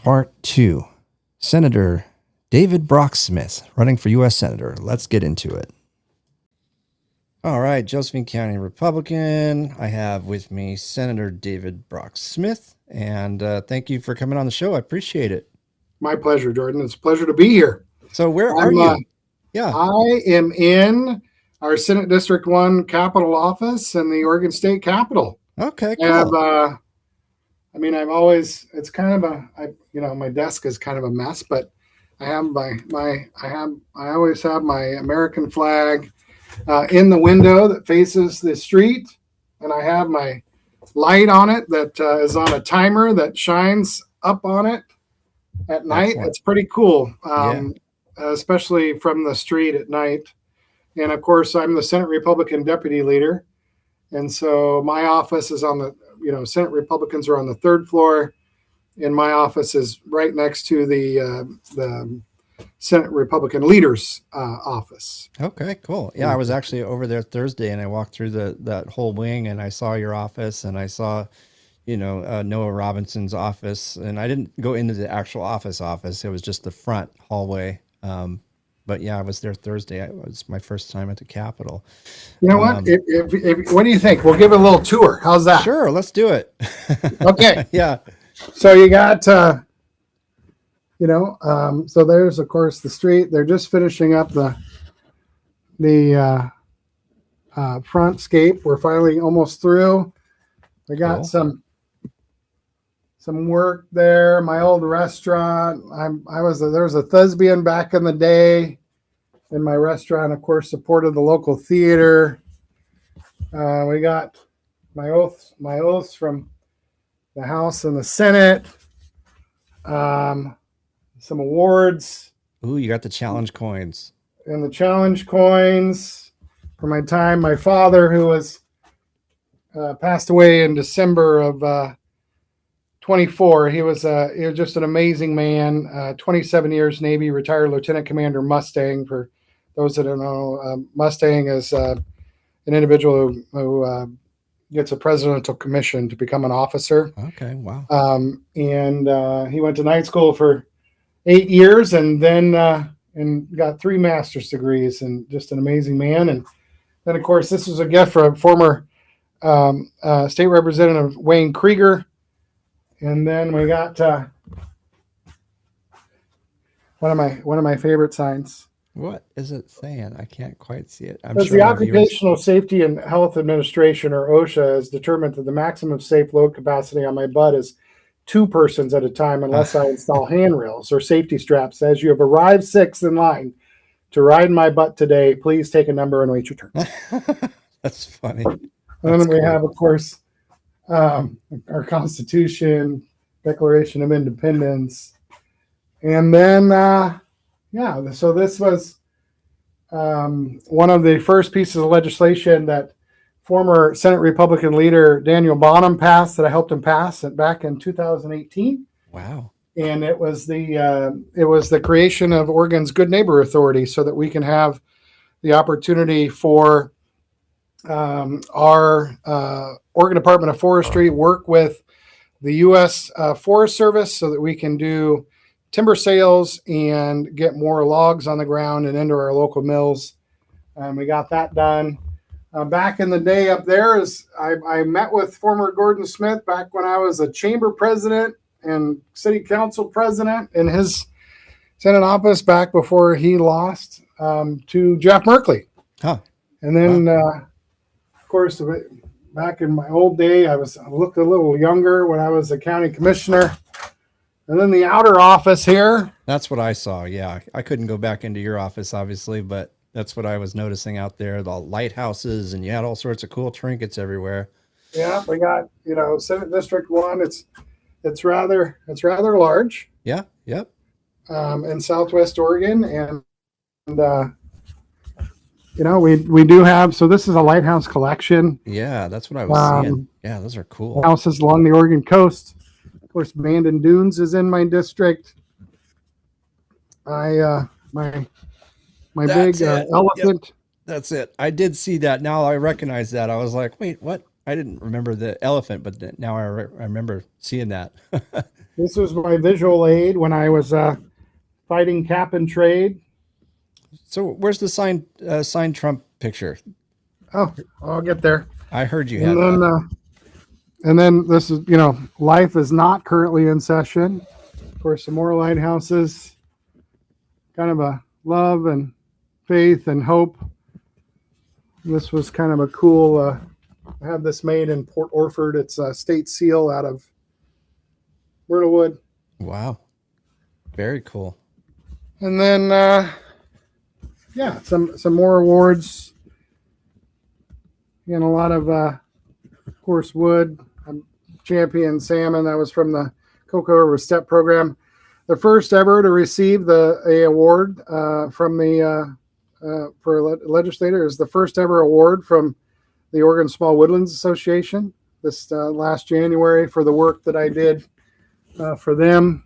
Part 2. Senator David Brock Smith running for U.S. Senator. Let's get into it. All right, Josephine County Republican. I have with me Senator David Brock Smith, and thank you for coming on the show. I appreciate it. My pleasure, Jordan. It's a pleasure to be here. So where are you? Yeah, I am in our Senate District 1 Capitol office in the Oregon State Capitol. Okay, cool. I'm always, it's kind of my desk is kind of a mess, but I always have my American flag in the window that faces the street, and I have my light on it that is on a timer that shines up on it at night. Excellent. It's pretty cool, Yeah. especially from the street at night. And of course, I'm the Senate Republican deputy leader, and so my office is on the Senate Republicans are on the third floor, and my office is right next to the Senate Republican leader's office. Okay, cool. Yeah, I was actually over there Thursday, and I walked through that whole wing, and I saw your office, and I saw, Noah Robinson's office, and I didn't go into the actual office. It was just the front hallway. But yeah, I was there Thursday. It was my first time at the Capitol. You know what? What do you think? We'll give it a little tour. How's that? Sure, let's do it. Okay. Yeah. So you got, so there's, of course, the street. They're just finishing up the frontscape. We're finally almost through. We got Cool. some work there. My old restaurant. There was a thespian back in the day, and my restaurant, of course, supported the local theater. We got my oaths from the House and the Senate. Some awards. Ooh, you got the challenge coins. And the challenge coins for my time. My father, who was passed away in December of 24. He was just an amazing man. 27 years Navy, retired Lieutenant Commander Mustang. For those that don't know, Mustang is an individual who gets a presidential commission to become an officer. Okay, wow. And he went to night school for 8 years, and then and got 3 master's degrees, and just an amazing man. And then, of course, this was a gift from former State Representative Wayne Krieger. And then we got one of my favorite signs. What is it saying? I can't quite see it. As the Occupational Safety and Health Administration, or OSHA, has determined that the maximum safe load capacity on my butt is 2 persons at a time, unless I install handrails or safety straps. As you have arrived 6th in line to ride my butt today, please take a number and wait your turn. That's funny. And then we have, of course, our Constitution, Declaration of Independence. And then, so this was one of the first pieces of legislation that former Senate Republican leader Daniel Bonham passed, that I helped him pass it back in 2018. Wow. And it was the creation of Oregon's Good Neighbor Authority, so that we can have the opportunity for our Oregon Department of Forestry work with the U.S. Forest Service, so that we can do timber sales and get more logs on the ground and into our local mills. And we got that done. Back in the day up there, I met with former Gordon Smith back when I was a chamber president and city council president in his Senate office, back before he lost to Jeff Merkley. Huh. And then, of course, back in my old day, I looked a little younger when I was a county commissioner. And then the outer office here. That's what I saw. Yeah. I couldn't go back into your office, obviously, but that's what I was noticing out there. The lighthouses, and you had all sorts of cool trinkets everywhere. Yeah. We got, Senate District 1. It's rather large. Yeah. Yep. In Southwest Oregon. And we do have, so this is a lighthouse collection. Yeah, that's what I was seeing. Yeah, those are cool. Houses along the Oregon coast. Of course, Bandon Dunes is in my district. My That's big it. elephant. Yep. That's it. I did see that. Now I recognize that. I was like, wait, what? I didn't remember the elephant, but now I remember seeing that. This was my visual aid when I was fighting cap and trade. So where's the signed Trump picture? Oh, I'll get there. I heard you And had then, that. and then this is, life is not currently in session. Of course, some more lighthouses, kind of a love and faith and hope. This was kind of a cool, I have this made in Port Orford. It's a state seal out of myrtle wood. Wow, very cool. And then, yeah, some more awards. And a lot of course, wood. I'm champion salmon. That was from the Cocoa River Step program. The first ever to receive a award from the for a legislator is the first ever award from the Oregon Small Woodlands Association this last January for the work that I did for them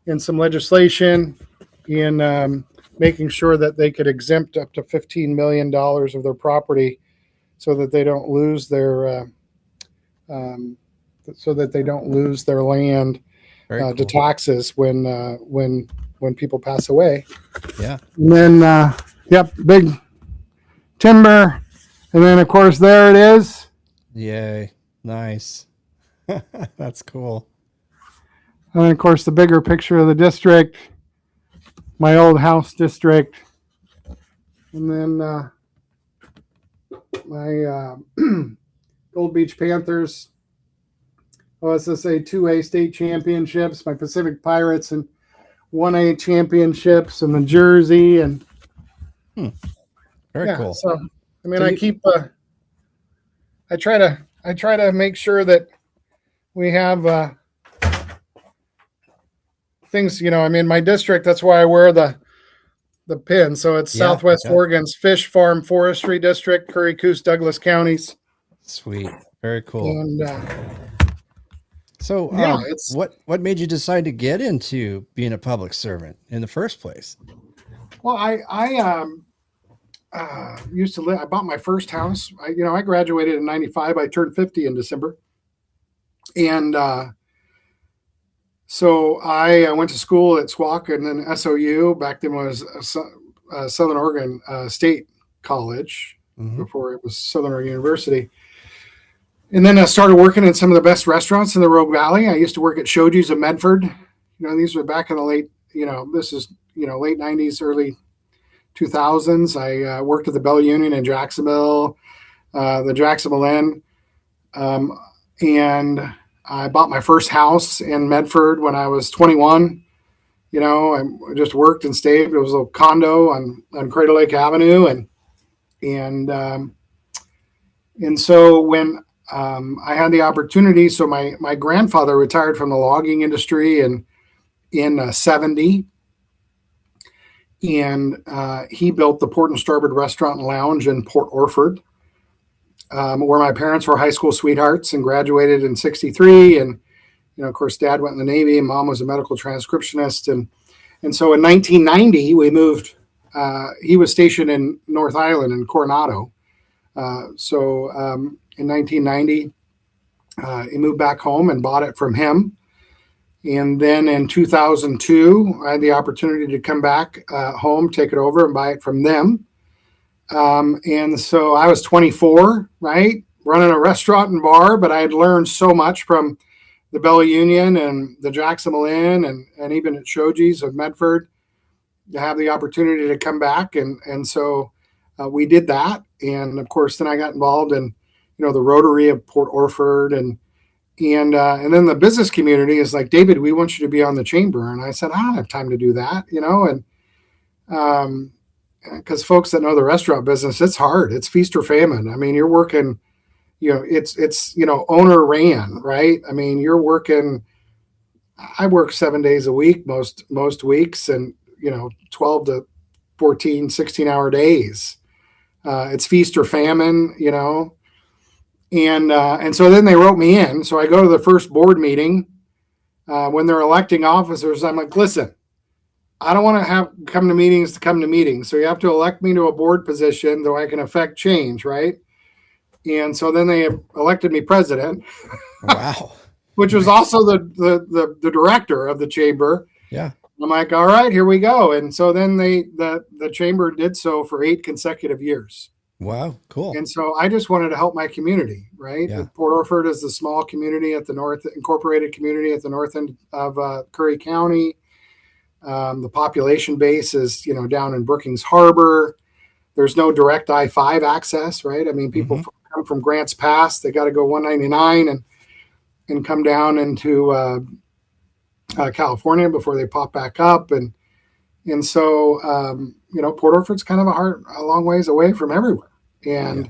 in some legislation in making sure that they could exempt up to $15 million of their property so that they don't lose their land Very to cool. taxes when people pass away. Yeah. And then, yep, big timber. And then, of course, there it is. Yay. Nice. That's cool. And then, of course, the bigger picture of the district, my old house district. And then my Gold Beach Panthers, OSSA 2A state championships, my Pacific Pirates and 1A championships, and the jersey. And Very yeah, cool. so I mean, So I keep I try to make sure that we have things, I mean, my district, that's why I wear the pin. So it's Yeah, Southwest yeah. Oregon's Fish Farm Forestry District, Curry, Coos, Douglas counties. Sweet. Very cool. And So, yeah, it's what made you decide to get into being a public servant in the first place? well, I used to live. I bought my first house. I graduated in '95. I turned 50 in December, and so I went to school at SWAC and then SOU. Back then was Southern Oregon State College Mm-hmm. before it was Southern Oregon University. And then I started working in some of the best restaurants in the Rogue Valley. I used to work at Shoji's of Medford. These were back in the late, this is, late 90s, early 2000s. I worked at the Bell Union in Jacksonville, the Jacksonville Inn. And I bought my first house in Medford when I was 21. I just worked and stayed. It was a condo on Crater Lake Avenue. And so when I had the opportunity, so my grandfather retired from the logging industry in 70. And he built the Port and Starboard Restaurant and Lounge in Port Orford, where my parents were high school sweethearts and graduated in 63. And, of course, Dad went in the Navy and Mom was a medical transcriptionist. And so in 1990, we moved. He was stationed in North Island in Coronado. So in 1990, he moved back home and bought it from him. And then in 2002, I had the opportunity to come back home, take it over, and buy it from them. And so I was 24, right, running a restaurant and bar, but I had learned so much from the Bell Union and the Jacksonville Inn and even at Shoji's of Medford to have the opportunity to come back. And so we did that. And of course, then I got involved in, the Rotary of Port Orford and then the business community is like, David, we want you to be on the chamber. And I said, I don't have time to do that, and because folks that know the restaurant business, it's hard. It's feast or famine. I mean, you're working, it's owner ran, right? I mean, you're working. I work 7 days a week, most weeks, and 12 to 14, 16-hour days. It's feast or famine, And so then they wrote me in. So I go to the first board meeting when they're electing officers. I'm like, listen, I don't want to come to meetings. So you have to elect me to a board position, though I can affect change, right? And so then they elected me president, Wow. which was Nice. also the director of the chamber. Yeah. I'm like, all right, here we go. And so then the chamber did so for 8 consecutive years. Wow. Cool. And so I just wanted to help my community, right? Yeah. Port Orford is the small community at the north, incorporated community at the north end of Curry County. The population base is, down in Brookings Harbor. There's no direct I-5 access, right? I mean, people Hmm. come from Grants Pass, they got to go 199 and come down into California before they pop back up. And so, Port Orford's kind of a long ways away from everywhere. Yeah.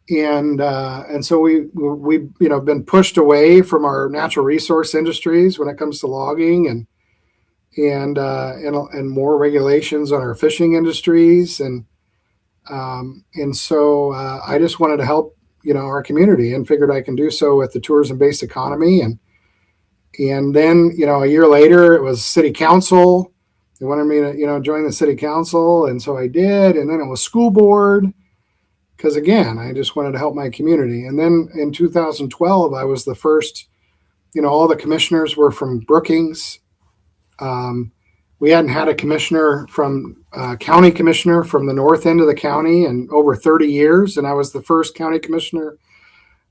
And so we've been pushed away from our natural resource industries when it comes to logging and more regulations on our fishing industries and so I just wanted to help our community and figured I can do so with the tourism based economy and then a year later it was city council. They wanted me to join the city council, and so I did. And then it was school board because again I just wanted to help my community. And then in 2012 I was the first. All the commissioners were from Brookings. We hadn't had a commissioner from county commissioner from the north end of the county in over 30 years, and I was the first county commissioner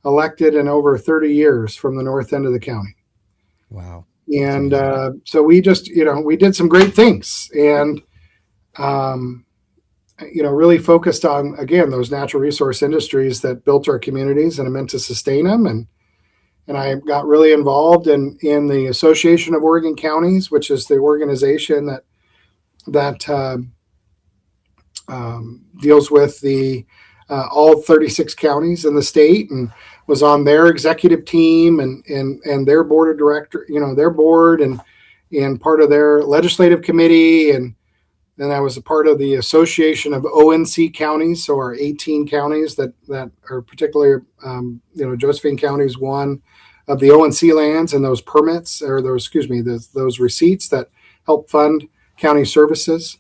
elected in over 30 years from the north end of the county. Wow. That's And amazing. so we just, we did some great things, and really focused on again those natural resource industries that built our communities and are meant to sustain them. And I got really involved in the Association of Oregon Counties, which is the organization that deals with the all 36 counties in the state, and was on their executive team and their board of director, their board and part of their legislative committee, and then I was a part of the Association of ONC counties, so our 18 counties that are particularly, Josephine County is one of the ONC lands, and those permits or those receipts that help fund county services.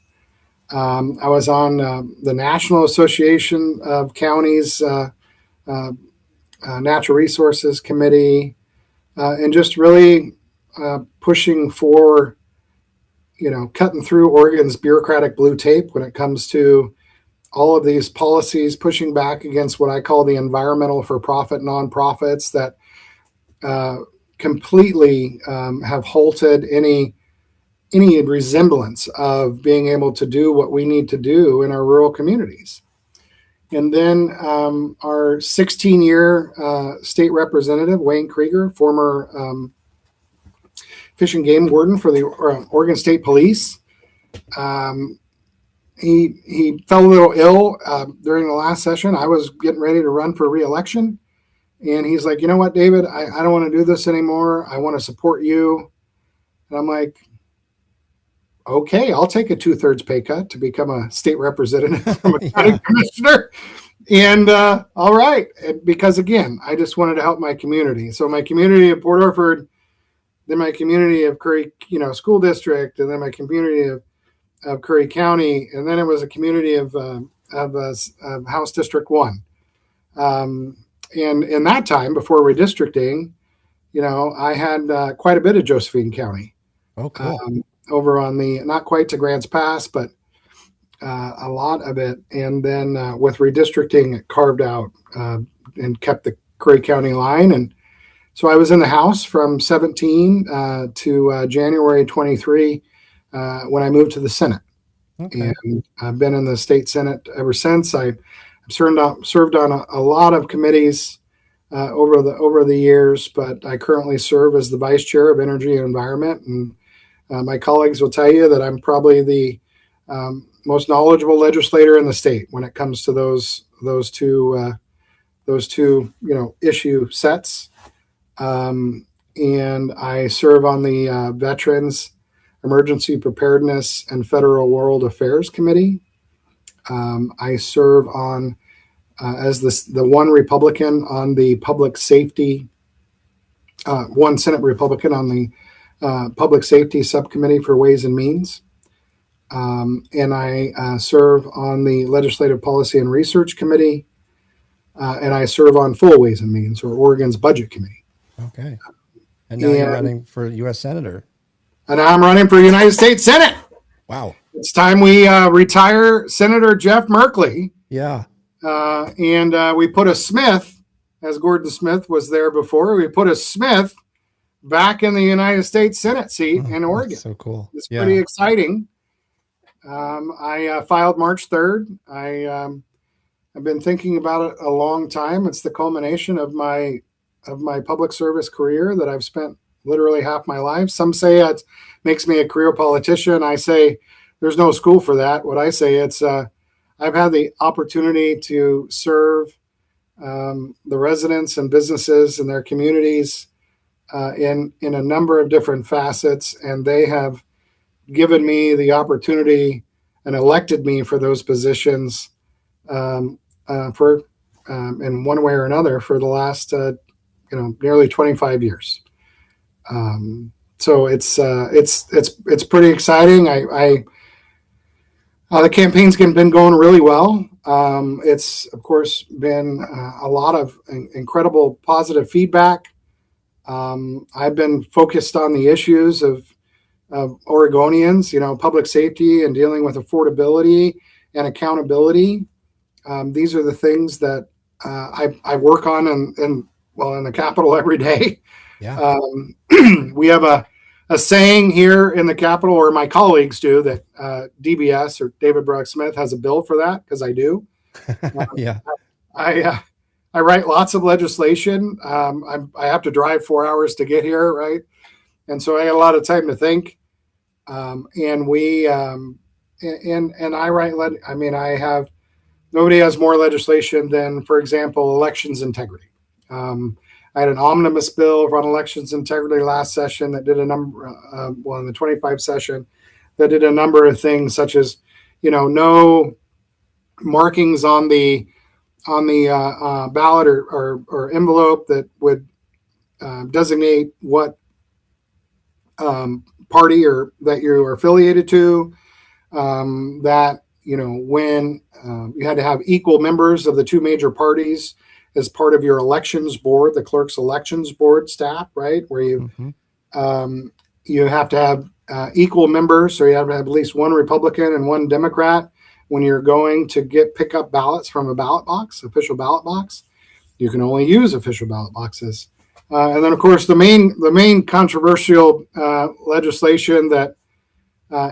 I was on the National Association of Counties Natural Resources Committee, and just really pushing for, cutting through Oregon's bureaucratic blue tape when it comes to all of these policies, pushing back against what I call the environmental for-profit nonprofits that completely have halted any resemblance of being able to do what we need to do in our rural communities. And then our 16-year state representative, Wayne Krieger, former fish and game warden for the Oregon State Police, he fell a little ill during the last session. I was getting ready to run for re-election. And he's like, you know what, David, I don't want to do this anymore. I want to support you. And I'm like, okay, I'll take a 2/3 pay cut to become a state representative from a county Yeah. commissioner. And all right, because again, I just wanted to help my community. So my community of Port Orford, then my community of Curry, school district, and then my community of Curry County, and then it was a community of House District 1. And in that time, before redistricting, I had quite a bit of Josephine County. Oh, cool. Over on the, not quite to Grants Pass, but a lot of it. And then with redistricting, it carved out and kept the Curry County line. And so I was in the House from 17 to January 23 when I moved to the Senate. Okay. And I've been in the state Senate ever since. I've served on a lot of committees over the years, but I currently serve as the vice chair of Energy and Environment. And my colleagues will tell you that I'm probably the most knowledgeable legislator in the state when it comes to those two issue sets. And I serve on the Veterans Emergency Preparedness and Federal World Affairs Committee. I serve on as the one Republican on the public safety, one Senate Republican on the Public Safety Subcommittee for Ways and Means. And I serve on the Legislative Policy and Research Committee. and I serve on Full Ways and Means, or Oregon's Budget Committee. Okay. And now you're And, running for U.S. Senator. and I'm running for United States Senate. Wow. It's time we retire Senator Jeff Merkley. Yeah. And we put a Smith, as Gordon Smith was there before, we put a Smith back in the United States Senate seat in Oregon. That's so cool. It's pretty exciting. I filed March 3rd. I've been thinking about it a long time. It's the culmination of my public service career that I've spent literally half my life. Some say it makes me a career politician. I say there's no school for that. What I say, it's I've had the opportunity to serve the residents and businesses in their communities in a number of different facets, and they have given me the opportunity and elected me for those positions in one way or another for the last nearly 25 years. So it's pretty exciting. The campaign's been going really well. It's of course been a lot of incredible positive feedback. I've been focused on the issues of Oregonians, public safety and dealing with affordability and accountability. These are the things that I work on in the Capitol every day. Yeah. We have a saying here in the Capitol, or my colleagues do, that DBS, or David Brock Smith, has a bill for that, because I do. Yeah. I write lots of legislation. I have to drive 4 hours to get here, right? And so I got a lot of time to think. And I write. Nobody has more legislation than, for example, elections integrity. I had an omnibus bill on elections integrity last session that did a number, in the 25 session, that did a number of things, such as, no markings on the ballot or envelope that would designate what party or that you are affiliated to. That when you had to have equal members of the two major parties as part of your elections board, the clerk's elections board staff, right? Where you you have to have equal members, so you have to have at least one Republican and one Democrat when you're going to pick up ballots from a ballot box, official ballot box. You can only use official ballot boxes. And then, of course, the main controversial legislation that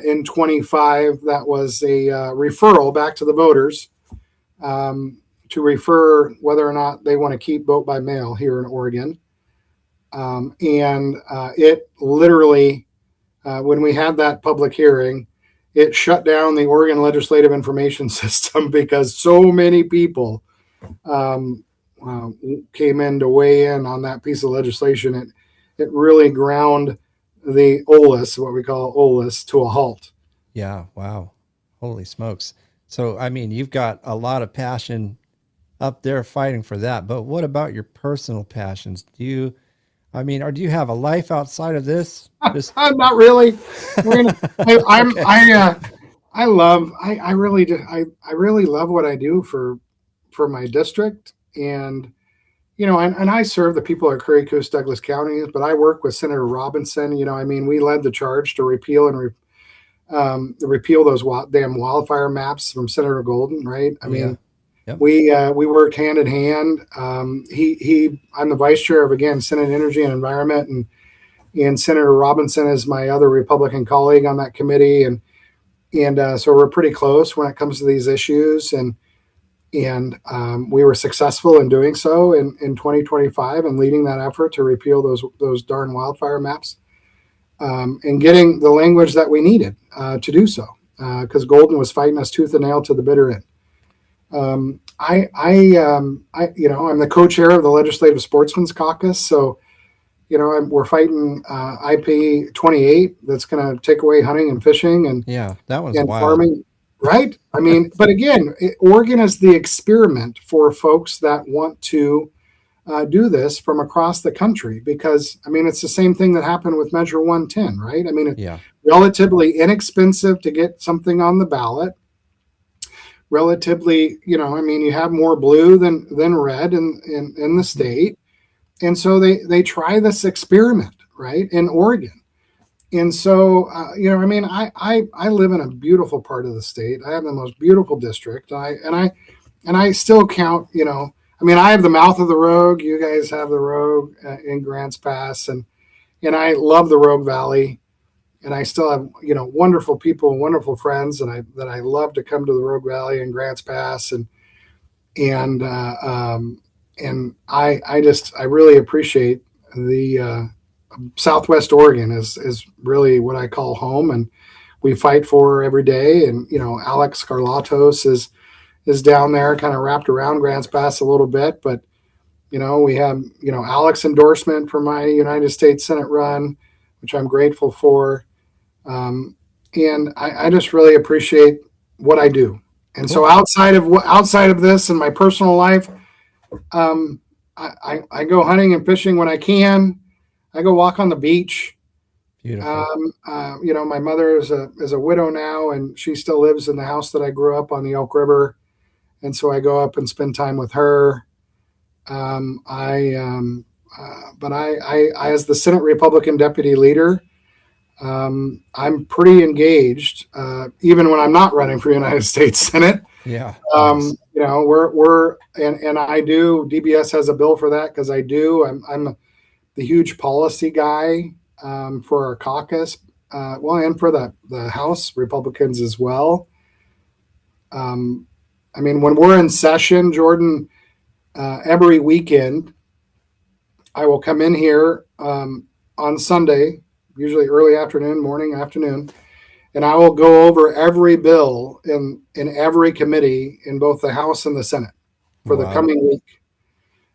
in 25, that was a referral back to the voters to refer whether or not they want to keep vote by mail here in Oregon. And it literally, when we had that public hearing, it shut down the Oregon Legislative Information System because so many people came in to weigh in on that piece of legislation. It really ground the OLS, what we call OLS, to a halt. Yeah. Wow. Holy smokes. So, you've got a lot of passion up there fighting for that, but what about your personal passions? Do you have a life outside of this? Not really. I really do. I really love what I do for my district, and and I serve the people of Prairie Coast Douglas counties, but I work with Senator Robinson. We led the charge to repeal those damn wildfire maps from Senator Golden, right? Yep. We worked hand in hand. I'm the vice chair of, again, Senate Energy and Environment, and Senator Robinson is my other Republican colleague on that committee, and so we're pretty close when it comes to these issues, and we were successful in doing so in 2025 and leading that effort to repeal those darn wildfire maps, and getting the language that we needed to do so, because Golden was fighting us tooth and nail to the bitter end. I'm the co-chair of the Legislative Sportsmen's Caucus, so we're fighting IP 28 that's going to take away hunting and fishing and that one's and wild. farming, right? But again, Oregon is the experiment for folks that want to do this from across the country, because it's the same thing that happened with Measure 110, right? It's relatively inexpensive to get something on the ballot. relatively, I mean, you have more blue than red in the state. And so they try this experiment, right, in Oregon. And so, I mean, I live in a beautiful part of the state. I have the most beautiful district. I still count, I mean, I have the mouth of the Rogue. You guys have the Rogue in Grants Pass, and I love the Rogue Valley. And I still have, wonderful people and wonderful friends, and I love to come to the Rogue Valley and Grants Pass, and I really appreciate the Southwest Oregon is really what I call home, and we fight for every day. And Alex Carlatos is down there, kind of wrapped around Grants Pass a little bit, but we have Alex endorsement for my United States Senate run, which I'm grateful for, and I just really appreciate what I do. And so outside of this in my personal life, I go hunting and fishing when I can. I go walk on the beach. Beautiful. My mother is a widow now, and she still lives in the house that I grew up on the Elk River, and so I go up and spend time with her. But I, as the Senate Republican deputy leader, I'm pretty engaged, even when I'm not running for United States Senate. Yeah. Nice. And I do. DBS has a bill for that because I do. I'm the huge policy guy for our caucus, and for the House Republicans as well. I mean, when we're in session, Jordan, every weekend, I will come in here on Sunday, usually early afternoon, morning, afternoon, and I will go over every bill in every committee in both the House and the Senate for the coming week.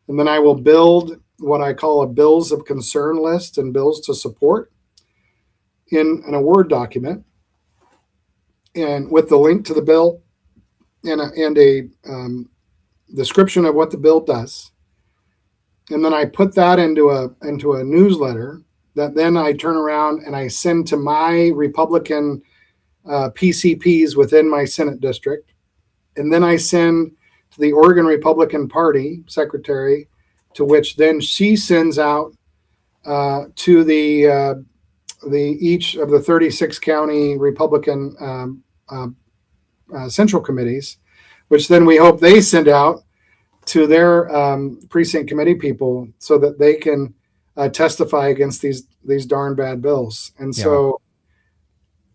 And then I will build what I call a bills of concern list and bills to support in a Word document, and with the link to the bill and a description of what the bill does. And then I put that into a newsletter that then I turn around and I send to my Republican PCPs within my Senate district. And then I send to the Oregon Republican Party secretary, to which then she sends out to the each of the 36 county Republican central committees, which then we hope they send out to their precinct committee people so that they can testify against these darn bad bills. And so,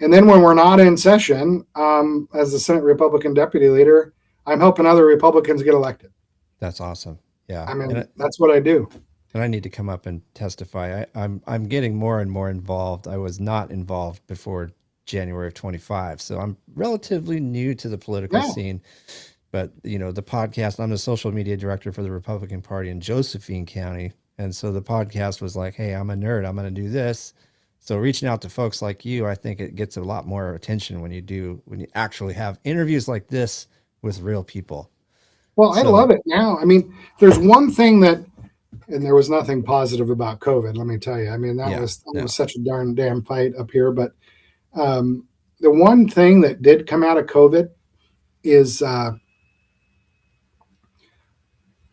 and then when we're not in session, as the Senate Republican deputy leader, I'm helping other Republicans get elected. That's awesome. Yeah. I mean, that's what I do. And I need to come up and testify. I'm getting more and more involved. I was not involved before January of 25. So I'm relatively new to the political scene. But, the podcast, I'm the social media director for the Republican Party in Josephine County. And so the podcast was like, hey, I'm a nerd. I'm going to do this. So reaching out to folks like you, I think it gets a lot more attention when you actually have interviews like this with real people. Well, I love it now. I mean, there's one thing and there was nothing positive about COVID, let me tell you. I mean, that was such a damn fight up here. But the one thing that did come out of COVID is, and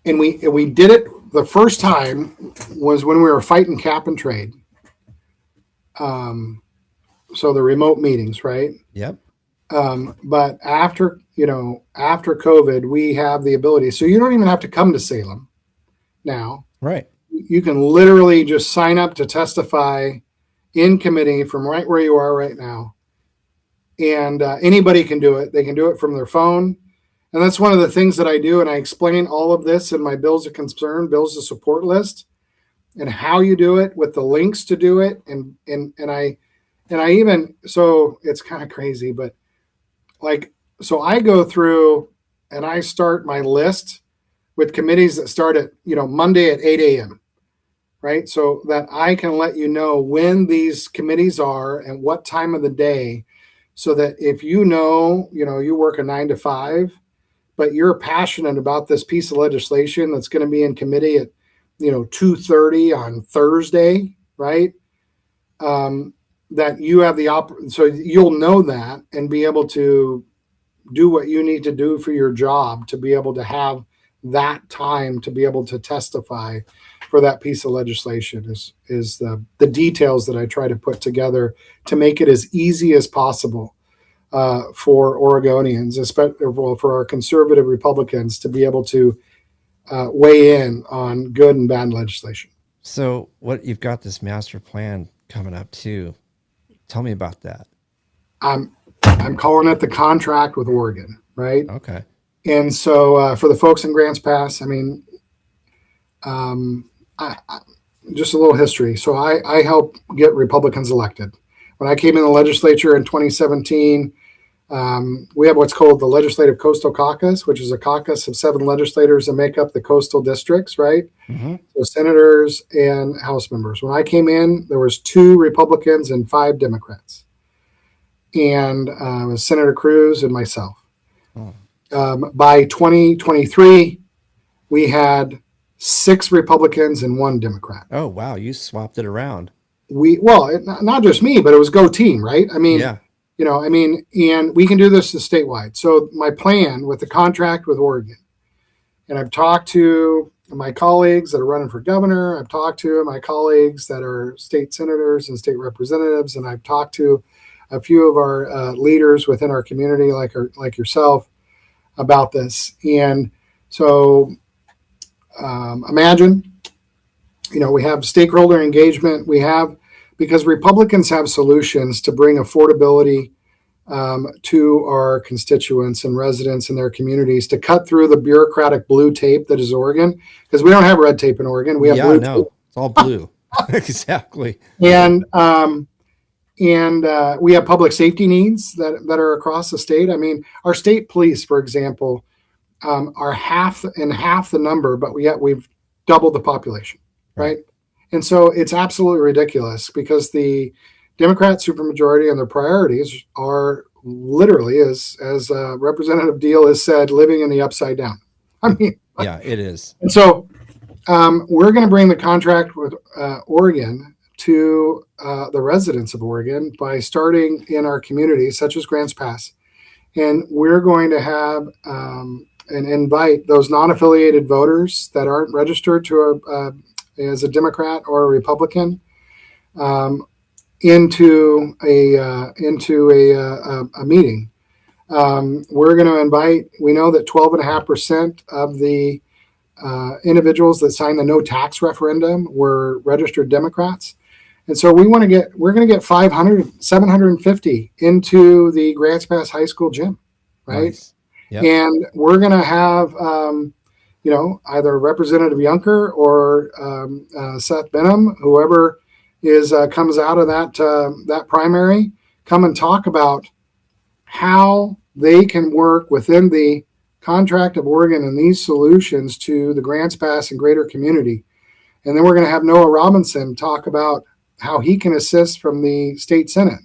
we did it the first time was when we were fighting cap and trade. So the remote meetings, right? Yep. But after COVID, we have the ability. So you don't even have to come to Salem now. Right. You can literally just sign up to testify in committee from right where you are right now. And anybody can do it. They can do it from their phone. And that's one of the things that I do. And I explain all of this in my bills of concern, bills of support list, and how you do it with the links to do it. And I even, so it's kind of crazy, but so I go through and I start my list with committees that start at, Monday at 8 a.m. Right. So that I can let you know when these committees are and what time of the day, so that if you work a 9 to 5, but you're passionate about this piece of legislation that's going to be in committee at, 2:30 on Thursday, right? That you have so you'll know that and be able to, do what you need to do for your job to be able to have that time to be able to testify for that piece of legislation is the details that I try to put together to make it as easy as possible for Oregonians, especially for our conservative Republicans, to be able to weigh in on good and bad legislation. So what you've got this master plan coming up too. Tell me about that. I'm calling it the contract with Oregon, right? Okay. And so for the folks in Grants Pass, I mean, just a little history. So I helped get Republicans elected. When I came in the legislature in 2017, we have what's called the Legislative Coastal Caucus, which is a caucus of 7 legislators that make up the coastal districts, right? Mm-hmm. So senators and House members. When I came in, there was 2 Republicans and 5 Democrats, and it was Senator Cruz and myself. Oh. By 2023, we had 6 Republicans and 1 Democrat. Oh wow, you swapped it around. Not just me, but it was go team, right? I mean, Yeah. And we can do this statewide. So my plan with the contract with Oregon, and I've talked to my colleagues that are running for governor. I've talked to my colleagues that are state senators and state representatives, and I've talked to a few of our leaders within our community, like yourself, about this. And so imagine, we have stakeholder engagement. Because Republicans have solutions to bring affordability to our constituents and residents in their communities, to cut through the bureaucratic blue tape that is Oregon, because we don't have red tape in Oregon. We have blue tape. It's all blue. Exactly. And we have public safety needs that are across the state. I mean, our state police, for example, are half the number, but yet we've doubled the population, right? And so it's absolutely ridiculous, because the Democrat supermajority and their priorities are literally, as Representative Deal has said, living in the upside down. I mean, yeah, it is. And so we're going to bring the contract with Oregon to the residents of Oregon by starting in our communities, such as Grants Pass. And we're going to have and invite those non-affiliated voters that aren't registered to as a Democrat or a Republican into a meeting. We're going to invite. We know that 12.5% of the individuals that signed the no tax referendum were registered Democrats, and so we're going to get 750 into the Grants Pass High School gym, right? Nice. Yep. And we're going to have either Representative Yunker or Seth Benham, whoever comes out of that primary, come and talk about how they can work within the contract of Oregon and these solutions to the Grants Pass and greater community. And then we're going to have Noah Robinson talk about how he can assist from the state Senate.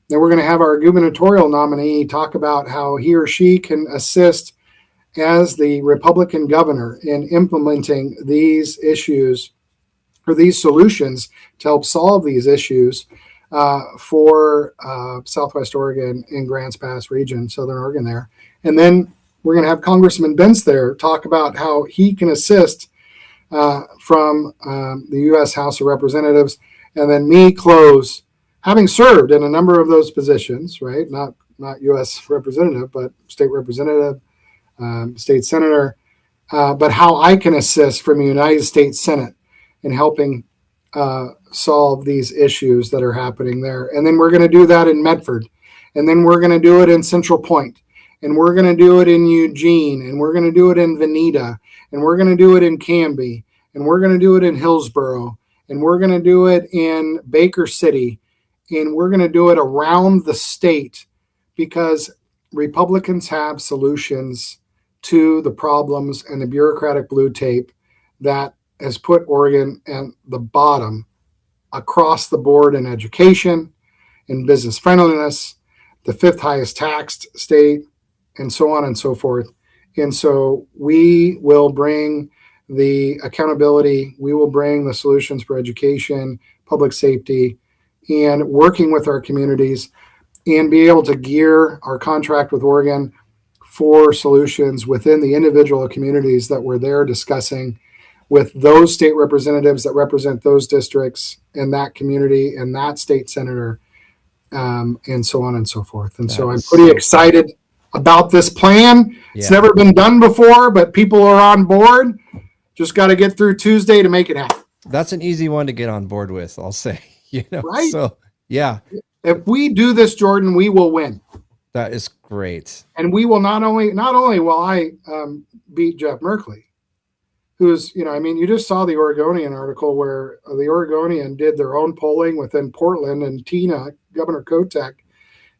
Then we're going to have our gubernatorial nominee talk about how he or she can assist as the Republican governor in implementing these issues or these solutions to help solve these issues for Southwest Oregon and Grants Pass region, Southern Oregon there. And then we're going to have Congressman Bentz there talk about how he can assist from the U.S. House of Representatives. And then me close, having served in a number of those positions, right? Not U.S. representative, but state representative, state senator, but how I can assist from the United States Senate in helping solve these issues that are happening there. And then we're going to do that in Medford. And then we're going to do it in Central Point. And we're going to do it in Eugene. And we're going to do it in Veneta. And we're going to do it in Canby. And we're going to do it in Hillsboro. And we're going to do it in Baker City. And we're going to do it around the state, because Republicans have solutions to the problems and the bureaucratic blue tape that has put Oregon at the bottom across the board in education, in business friendliness, the 5th highest taxed state, and so on and so forth. And so we will bring the accountability, we will bring the solutions for education, public safety, and working with our communities, and be able to gear our contract with Oregon for solutions within the individual communities that we're there discussing with those state representatives that represent those districts and that community and that state senator, and so on and so forth. And so I'm pretty excited about this plan. It's never been done before, but people are on board. Just got to get through Tuesday to make it happen. That's an easy one to get on board with, I'll say. Right? So yeah. If we do this, Jordan, we will win. That is great. And we will not only will I beat Jeff Merkley, who's, you just saw the Oregonian article where the Oregonian did their own polling within Portland, and Tina, Governor Kotek,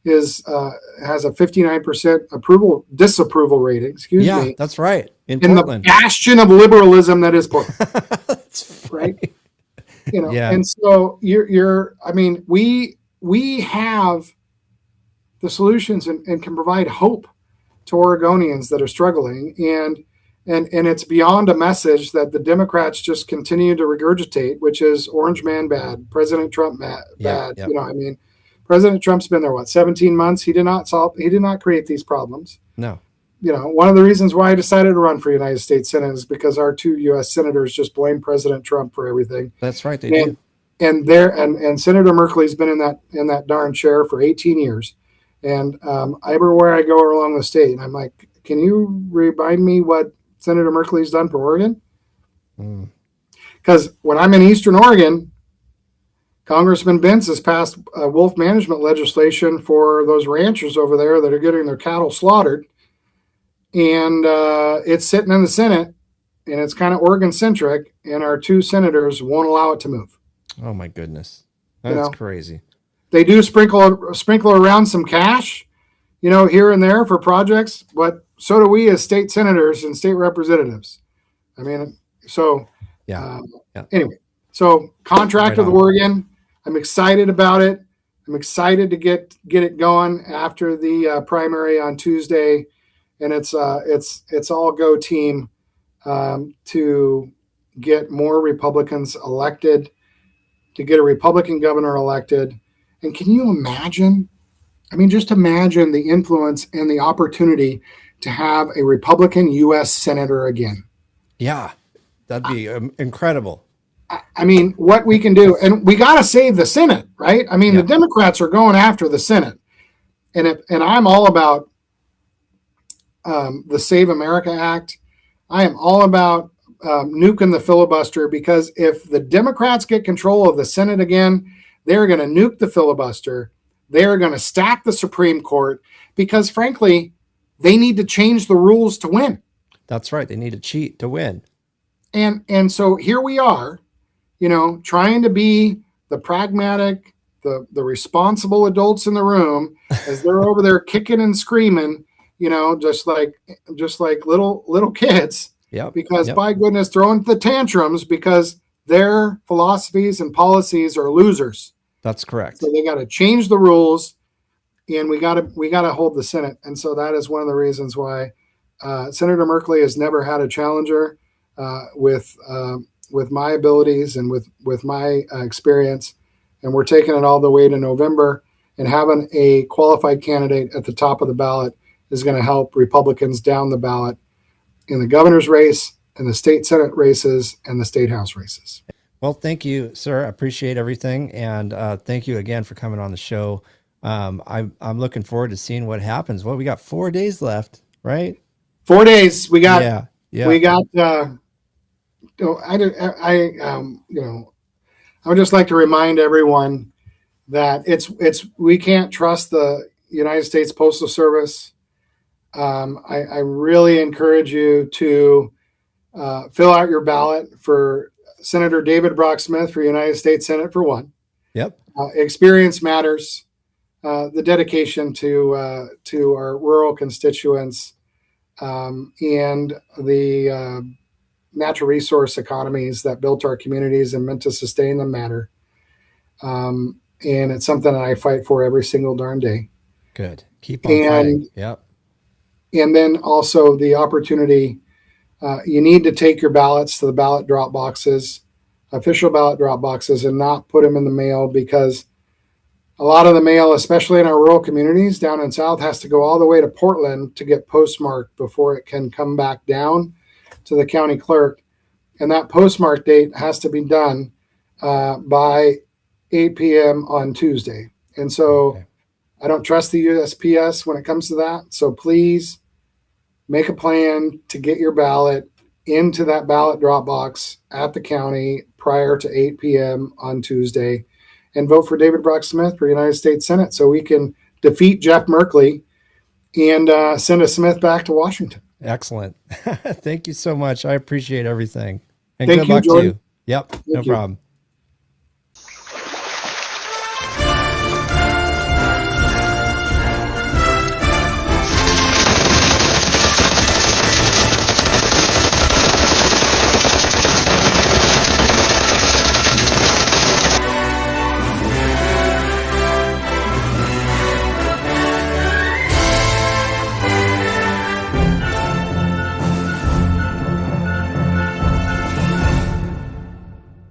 has a 59% disapproval rating. Excuse me. Yeah, that's right. In Portland, the bastion of liberalism that is Portland. That's right. And so we have the solutions and can provide hope to Oregonians that are struggling, and it's beyond a message that the Democrats just continue to regurgitate, which is Orange Man bad, President Trump bad. Yep. President Trump's been there 17 months. He did not create these problems. No. One of the reasons why I decided to run for United States Senate is because our 2 U.S. senators just blame President Trump for everything. That's right, they do. And Senator Merkley's been in that darn chair for 18 years. And everywhere I go along the state, I'm like, can you remind me what Senator Merkley's done for Oregon? Because when I'm in Eastern Oregon, Congressman Bentz has passed wolf management legislation for those ranchers over there that are getting their cattle slaughtered. And it's sitting in the Senate, and it's kind of Oregon-centric, and our 2 senators won't allow it to move. Oh, my goodness. That's crazy. They do sprinkle around some cash, here and there for projects, but so do we as state senators and state representatives. Anyway, so contract with Oregon, I'm excited about it. I'm excited to get it going after the primary on Tuesday, and it's all go team to get more Republicans elected, to get a Republican governor elected. And can you imagine? Just imagine the influence and the opportunity to have a Republican U.S. senator again. Yeah, that'd be incredible. What we can do, and we got to save the Senate, right? The Democrats are going after the Senate, and I'm all about the Save America Act. I am all about nuking the filibuster, because if the Democrats get control of the Senate again, they're going to nuke the filibuster. They're going to stack the Supreme Court, because, frankly, they need to change the rules to win. That's right. They need to cheat to win. And so here we are, trying to be the pragmatic, the responsible adults in the room as they're over there kicking and screaming, just like little kids. Yeah. Because by goodness, throwing the tantrums because their philosophies and policies are losers. That's correct. So they got to change the rules, and we got to hold the Senate. And so that is one of the reasons why Senator Merkley has never had a challenger with my abilities and with my experience. And we're taking it all the way to November, and having a qualified candidate at the top of the ballot is going to help Republicans down the ballot in the governor's race, in the state Senate races, and the state House races. Well, thank you, sir. I appreciate everything. And thank you again for coming on the show. I'm looking forward to seeing what happens. Well, we got 4 days left, right? 4 days. We got, we got, I would just like to remind everyone that we can't trust the United States Postal Service. I really encourage you to fill out your ballot for Senator David Brock Smith for United States Senate for one. Yep. Experience matters. The dedication to our rural constituents and the natural resource economies that built our communities and meant to sustain them matter. And it's something that I fight for every single darn day. Good. Keep on fighting. Yep. And then also the opportunity, you need to take your ballots to the ballot drop boxes, official ballot drop boxes, and not put them in the mail, because A lot of the mail, especially in our rural communities down in South, has to go all the way to Portland to get postmarked before it can come back down to the county clerk. And that postmark date has to be done by 8 p.m. on Tuesday. And so Okay. I don't trust the USPS when it comes to that. So please make a plan to get your ballot into that ballot drop box at the county prior to 8 p.m. on Tuesday and vote for David Brock Smith for United States Senate so we can defeat Jeff Merkley and send a Smith back to Washington. Excellent. Thank you so much. I appreciate everything. And Thank good you, luck to Jordan. you. Yep. No Thank you. problem.